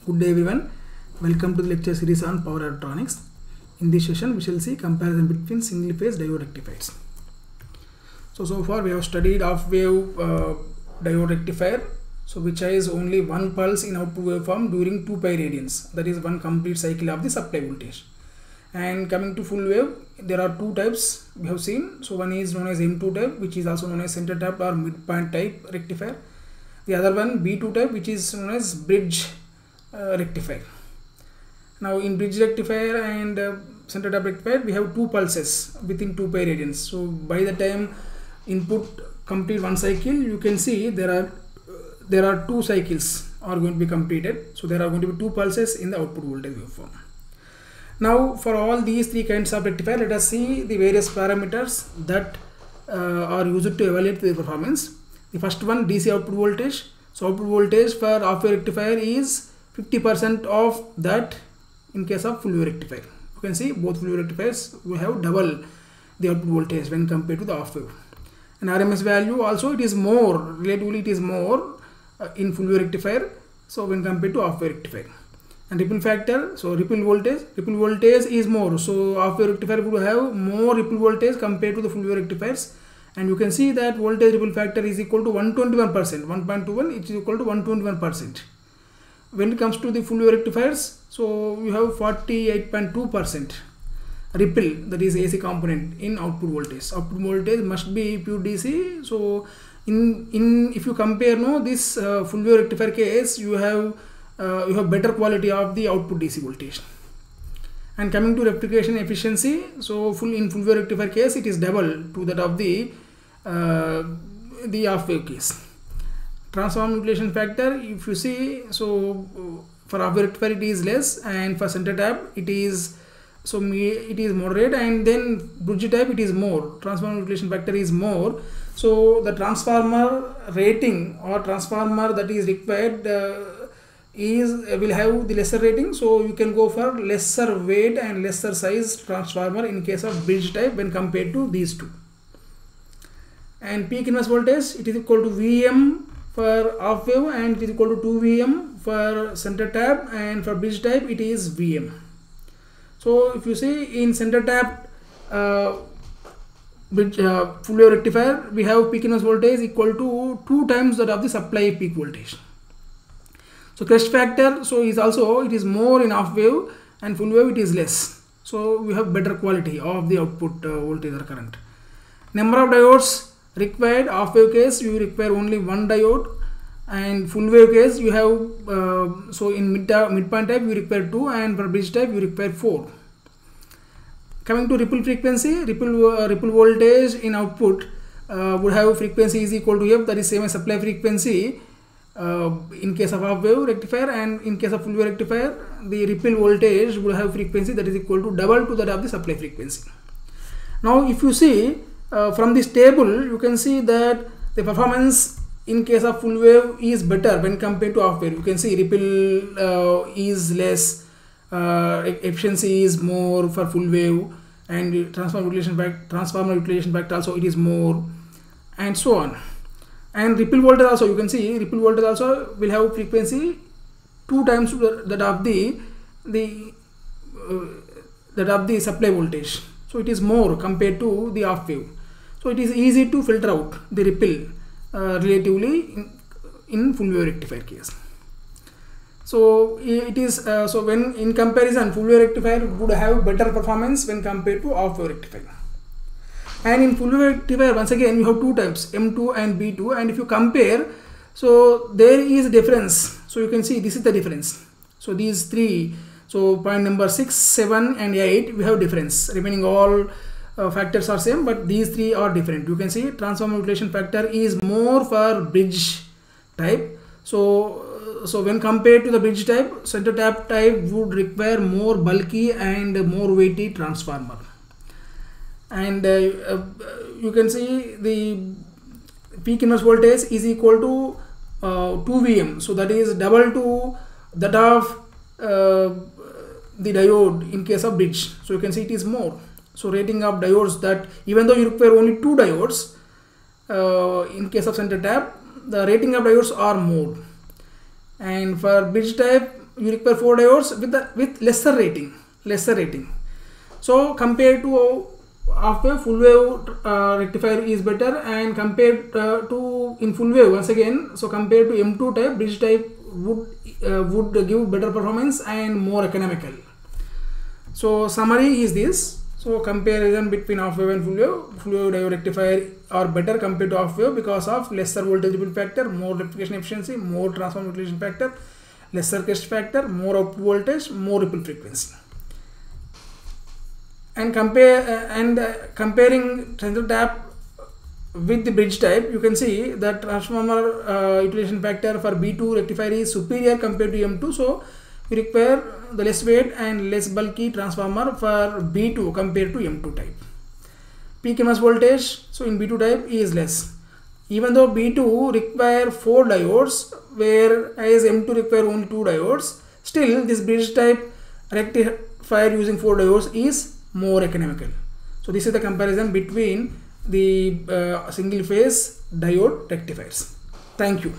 Good day everyone. Welcome to the lecture series on power electronics. In this session we shall see comparison between single phase diode rectifiers. So far we have studied half wave diode rectifier, which has only one pulse in output waveform during 2 pi radians, that is one complete cycle of the supply voltage. And coming to full wave, there are two types we have seen. So one is known as M2 type, which is also known as center tapped or midpoint type rectifier. The other one B2 type, which is known as bridge rectifier. Now in bridge rectifier and center tap rectifier, we have two pulses within 2 pi radians. So by the time input complete one cycle, you can see there are two cycles are going to be completed. So there are going to be two pulses in the output voltage waveform. Now for all these three kinds of rectifier, let us see the various parameters that are used to evaluate the performance. The first one, DC output voltage. So output voltage for half wave rectifier is 50% of that in case of full wave rectifier. You can see both full wave rectifiers will have double the output voltage when compared to the half wave. And RMS value also, it is more, relatively it is more in full wave rectifier, so when compared to half wave rectifier. And ripple factor, so ripple voltage is more, so half wave rectifier would have more ripple voltage compared to the full wave rectifiers. And you can see that voltage ripple factor is equal to 121%, 1.21 it is equal to 121%. When it comes to the full wave rectifiers, so you have 48.2% ripple, that is AC component in output voltage. Output voltage must be pure DC. So if you compare this full wave rectifier case, you have better quality of the output DC voltage. And coming to replication efficiency, so in full wave rectifier case, it is double to that of the half wave case. Transformer utilization factor, if you see, so for half wave rectifier it is less, and for center tap it is moderate, and then bridge type it is more. Transformer utilization factor is more. So the transformer rating or transformer that is required will have the lesser rating, so you can go for lesser weight and lesser size transformer in case of bridge type when compared to these two. And peak inverse voltage, it is equal to Vm for half wave and it is equal to 2 Vm for center tap, and for bridge type it is Vm. So if you see in center tap bridge full wave rectifier, we have peak inverse voltage equal to 2 times that of the supply peak voltage. So crest factor, so it is more in half wave, and full wave it is less. So we have better quality of the output voltage or current. Number of diodes required, half wave case you require only one diode, and full wave case you have so in midpoint type you require 2, and for bridge type you require 4. Coming to ripple frequency, ripple voltage in output would have frequency is equal to F, that is same as supply frequency in case of half wave rectifier, and in case of full wave rectifier the ripple voltage would have frequency that is equal to double to that of the supply frequency. Now if you see from this table, you can see that the performance in case of full wave is better when compared to half wave. You can see ripple is less, efficiency is more for full wave, and transformer utilization factor also it is more, and so on. And ripple voltage also, you can see ripple voltage also will have frequency 2 times that of the supply voltage. So it is more compared to the half wave. So it is easy to filter out the ripple relatively in full wave rectifier case. So it is so when in comparison, full wave rectifier would have better performance when compared to half wave rectifier. And in full wave rectifier, once again you have two types, M2 and B2, and if you compare, so there is a difference. So you can see this is the difference. So these three, so point number 6, 7 and 8 we have difference. Remaining all factors are same, but these three are different. You can see transformer utilization factor is more for bridge type. So when compared to the bridge type, center tap type would require more bulky and more weighty transformer. And you can see the peak inverse voltage is equal to 2 Vm, so that is double to that of the diode in case of bridge. So you can see it is more. So rating of diodes, that even though you require only 2 diodes in case of center tap, the rating of diodes are more. And for bridge type, you require 4 diodes with lesser rating. So compared to half wave, full wave rectifier is better, and compared to in full wave once again, so compared to M2 type, bridge type would give better performance and more economical. So summary is this. So comparison between half wave and full wave diode rectifier are better compared to half wave because of lesser voltage ripple factor, more rectification efficiency, more transformer utilization factor, lesser crest factor, more output voltage, more ripple frequency. And comparing transistor tap with the bridge type, you can see that transformer utilization factor for B2 rectifier is superior compared to M2. So you require the less weight and less bulky transformer for B2 compared to M2 type. Peak EMS voltage, so in B2 type is less. Even though B2 require 4 diodes, whereas M2 require only 2 diodes, still this bridge type rectifier using 4 diodes is more economical. So this is the comparison between the single phase diode rectifiers. Thank you.